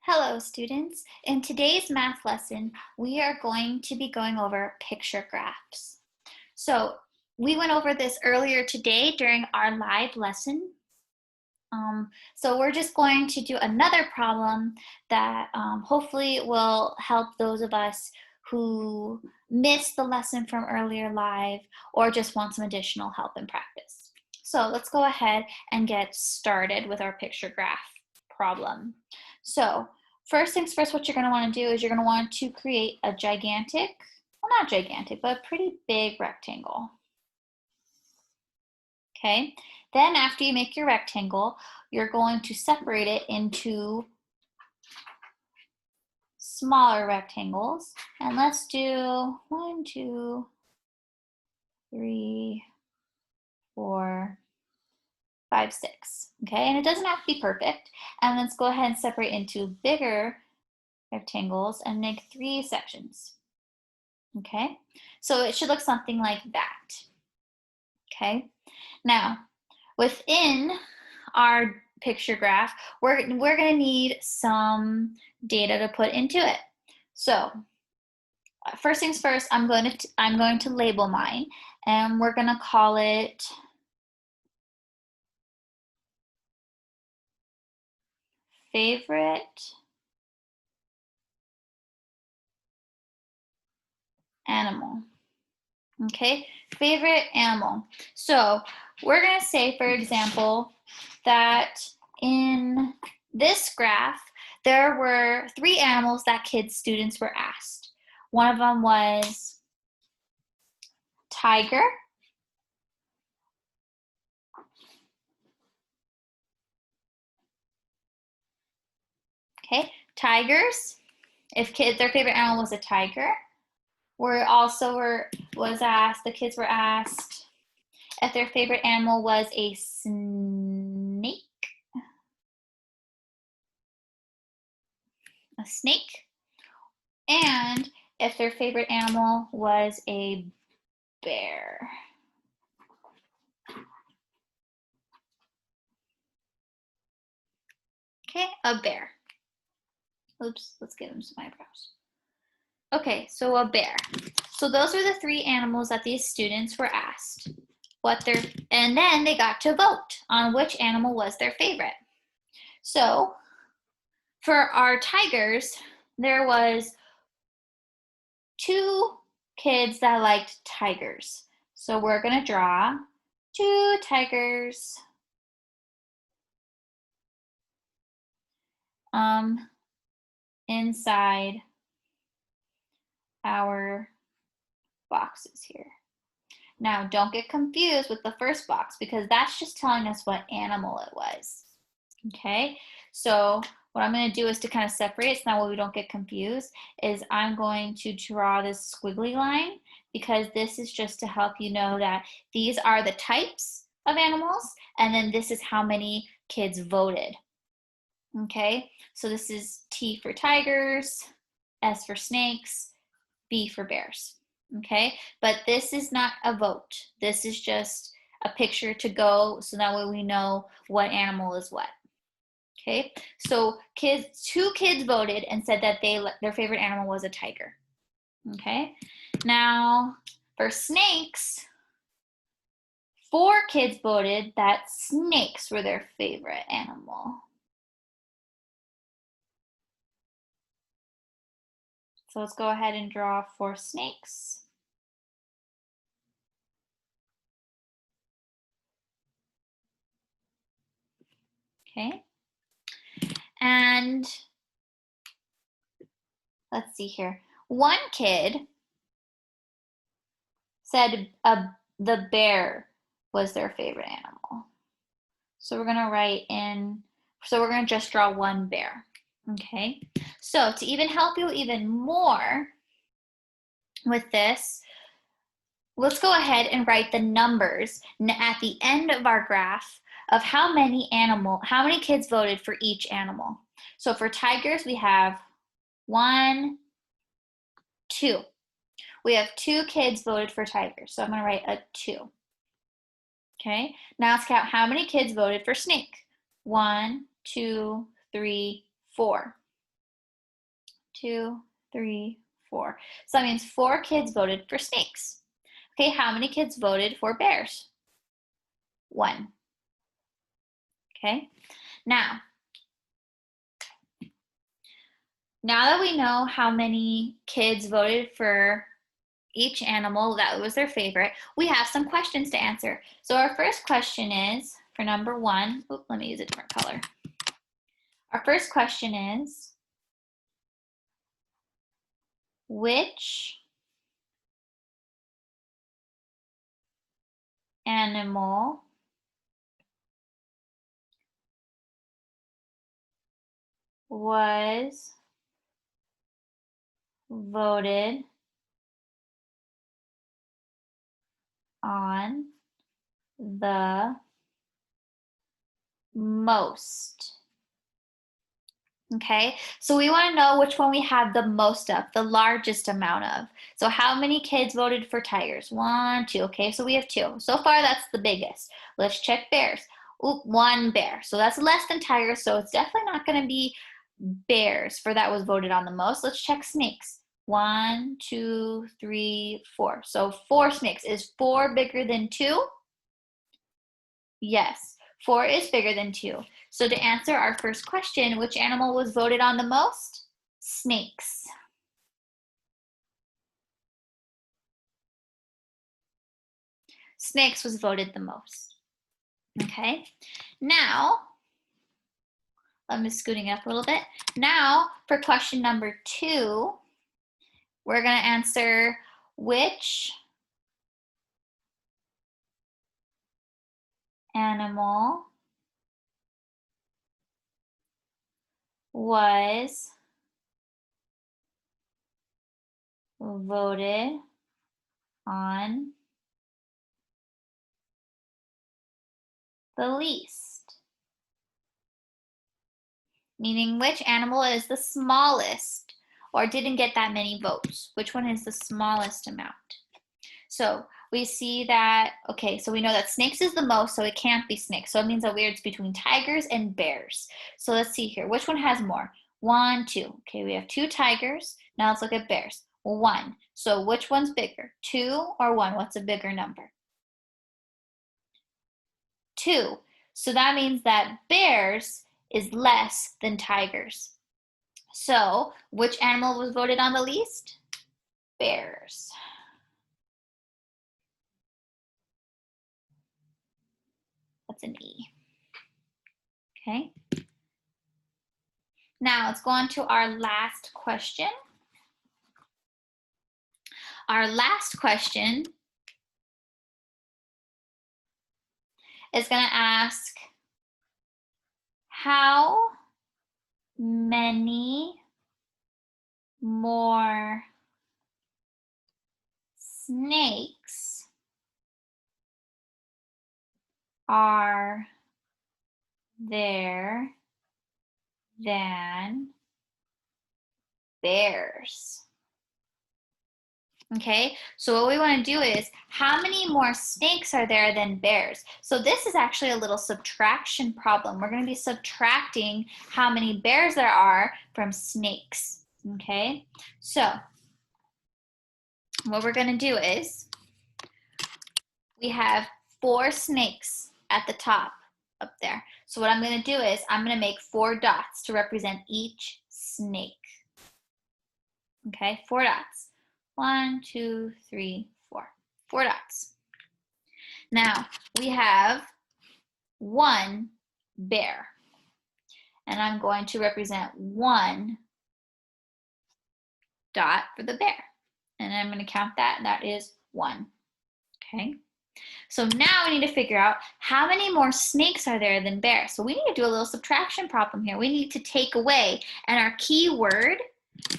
Hello, students. In today's math lesson, we are going to be going over picture graphs. So we went over this earlier today during our live lesson. So we're just going to do another problem that hopefully will help those of us who missed the lesson from earlier live or just want some additional help in practice. So let's go ahead and get started with our picture graph problem. So first things first, what you're going to want to do is you're going to want to create a gigantic, well, not gigantic, but a pretty big rectangle. Okay, then after you make your rectangle, you're going to separate it into smaller rectangles. And let's do 1, 2, 3, 4, 5, 6. Okay, and it doesn't have to be perfect. And let's go ahead and separate into bigger rectangles and make 3 sections. Okay, so it should look something like that. Okay, now within our picture graph, we're going to need some data to put into it. So first things first, I'm going to label mine, and we're going to call it favorite animal. Okay, favorite animal. So we're going to say, for example, that in this graph, there were 3 animals that students were asked. One of them was tiger, okay, tigers, if their favorite animal was a tiger. The kids were asked if their favorite animal was a snake, and if their favorite animal was a bear. Okay, a bear. Oops, let's give him some eyebrows. Okay, so a bear. So those are the 3 animals that these students were asked. And then they got to vote on which animal was their favorite. So for our tigers, there was 2 kids that liked tigers. So we're going to draw 2 tigers inside our boxes here. Now, don't get confused with the first box because that's just telling us what animal it was. Okay, so what I'm going to do is to kind of separate, so now we don't get confused, is I'm going to draw this squiggly line because this is just to help you know that these are the types of animals, and then this is how many kids voted. Okay, so this is T for tigers, S for snakes, B for bears. Okay, but this is not a vote. This is just a picture to go, so that way we know what animal is what. Okay, so 2 kids voted and said that their favorite animal was a tiger. Okay, now for snakes, 4 kids voted that snakes were their favorite animal. So let's go ahead and draw 4 snakes. Okay, and let's see here. 1 kid said the bear was their favorite animal. So we're going to just draw 1 bear. Okay, so to even help you even more with this, let's go ahead and write the numbers at the end of our graph of how many kids voted for each animal. So for tigers, we have 1, 2. We have 2 kids voted for tigers, so I'm going to write a 2. Okay, now let's count how many kids voted for snake. 1, 2, 3, 4. 2, 3, 4. So that means 4 kids voted for snakes. Okay, how many kids voted for bears? 1. Okay, now that we know how many kids voted for each animal that was their favorite, we have some questions to answer. So our first question is, for number 1, let me use a different color. Our first question is, which animal was voted on the most? Okay, so we want to know which one we have the most of, the largest amount of. So how many kids voted for tigers? 1, 2. Okay, so we have 2. So far, that's the biggest. Let's check bears. Oop, 1 bear. So that's less than tigers, so it's definitely not going to be bears for that was voted on the most. Let's check snakes. 1, 2, 3, 4. So 4 snakes. Is 4 bigger than 2? Yes, 4 is bigger than 2. So to answer our first question, which animal was voted on the most? Snakes. Snakes was voted the most. Okay, now, I'm just scooting up a little bit. Now, for question number 2, we're going to answer which animal was voted on the least. Meaning which animal is the smallest or didn't get that many votes? Which one is the smallest amount? So we see that, okay, so we know that snakes is the most, so it can't be snakes. So it means that it's between tigers and bears. So let's see here. Which one has more? 1, 2. Okay, we have 2 tigers. Now let's look at bears. 1. So which one's bigger? 2 or 1? What's a bigger number? 2. So that means that bears is less than tigers. So which animal was voted on the least? Bears. That's an E. Okay. Now let's go on to our last question. Our last question is going to ask, how many more snakes are there than bears? Okay, so what we want to do is, how many more snakes are there than bears? So this is actually a little subtraction problem. We're going to be subtracting how many bears there are from snakes. Okay, so what we're going to do is, we have 4 snakes at the top up there. So what I'm going to do is, I'm going to make 4 dots to represent each snake. Okay, 4 dots. 1, 2, 3, 4. 4 dots. Now, we have 1 bear. And I'm going to represent 1 dot for the bear. And I'm going to count that, and that is 1. Okay. So now we need to figure out how many more snakes are there than bears. So we need to do a little subtraction problem here. We need to take away. And our key word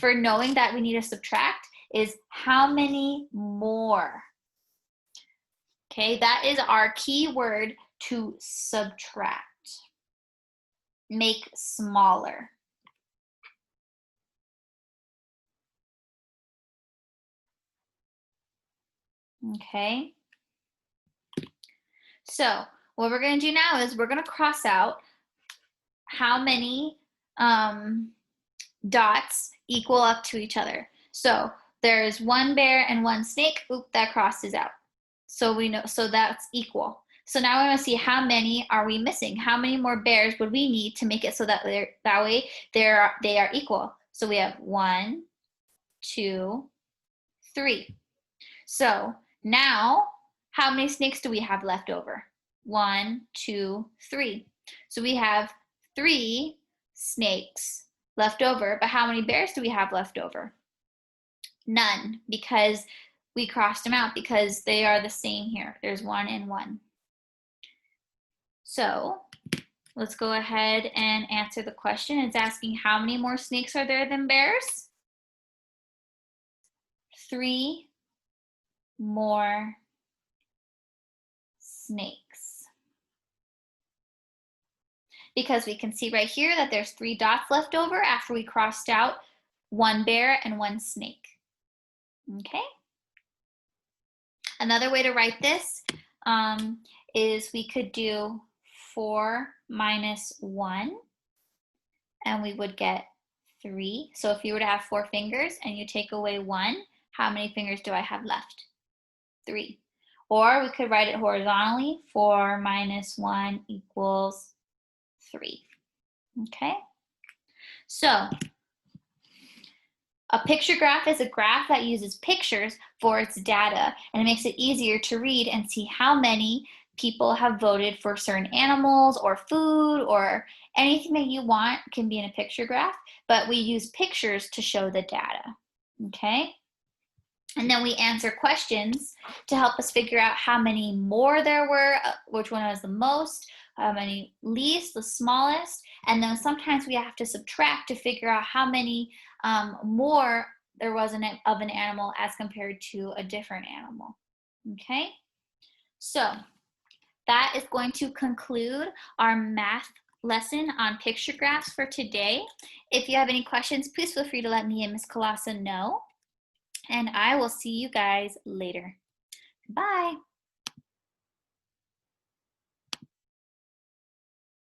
for knowing that we need to subtract is how many more. Okay, that is our key word to subtract. Make smaller. Okay. So what we're going to do now is we're going to cross out how many dots equal up to each other. So there's one bear and one snake. Oop, that crosses out. So we know, so that's equal. So now we want to see how many are we missing? How many more bears would we need to make it so that they are equal? So we have 1, 2, 3. So now, how many snakes do we have left over? 1, 2, 3. So we have 3 snakes left over, but how many bears do we have left over? None, because we crossed them out because they are the same here. There's 1 and 1. So let's go ahead and answer the question. It's asking how many more snakes are there than bears? 3 more snakes. Because we can see right here that there's 3 dots left over after we crossed out 1 bear and 1 snake. Okay. Another way to write this is we could do 4 minus 1, and we would get 3. So if you were to have 4 fingers and you take away 1, how many fingers do I have left? 3. Or we could write it horizontally. 4 minus 1 equals 3. Okay? So a picture graph is a graph that uses pictures for its data, and it makes it easier to read and see how many people have voted for certain animals or food or anything that you want can be in a picture graph, but we use pictures to show the data. Okay? And then we answer questions to help us figure out how many more there were, which one was the most, how many least, the smallest, and then sometimes we have to subtract to figure out how many more there was of an animal as compared to a different animal. Okay, so that is going to conclude our math lesson on picture graphs for today. If you have any questions, please feel free to let me and Ms. Kalasa know. And I will see you guys later. Bye.